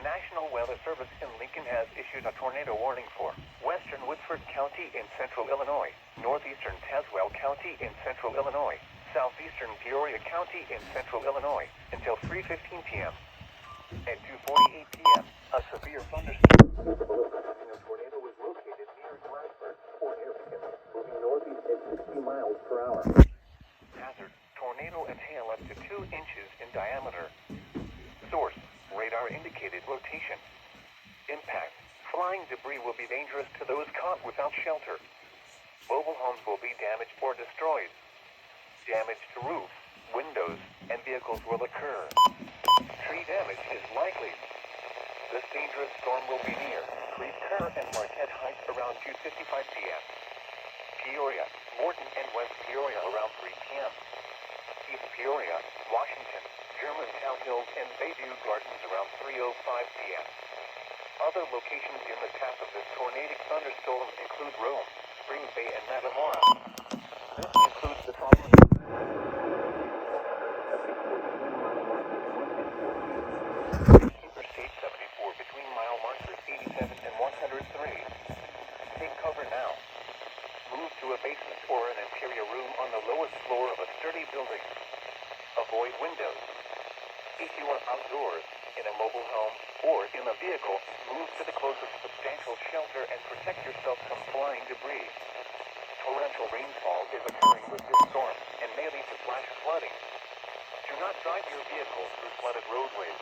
National Weather Service in Lincoln has issued a tornado warning for western Woodford County in central Illinois, northeastern Tazewell County in central Illinois, southeastern Peoria County in central Illinois until 3:15 p.m. At 2:48 p.m., a severe thunderstorm. A tornado was located near Glasford or near Lincoln, moving northeast at 60 miles per hour. Hazard: tornado and hail up to 2 inches in diameter. Source: radar indicated rotation. Impact: flying debris will be dangerous to those caught without shelter. Mobile homes will be damaged or destroyed. Damage to roofs, windows, and vehicles will occur. Tree damage is likely. This dangerous storm will be near Creve Coeur and Marquette Heights around 2:55 p.m. Peoria, Morton, and West Peoria around 3 p.m. East Peoria, Washington, Germantown Hills, and Bayview Gardens around 3:05 p.m. Other locations in the path of this tornadic thunderstorm include Rome, Green Bay, and Metamora. This includes the following. Interstate 74 between mile markers 87 and 103. Take cover now. Move to a basement or an interior room on the lowest floor of a sturdy building. Avoid windows. If you are outdoors, in a mobile home, or in a vehicle, move to the closest substantial shelter and protect yourself from flying debris. Torrential rainfall is occurring with this storm and may lead to flash flooding. Do not drive your vehicle through flooded roadways.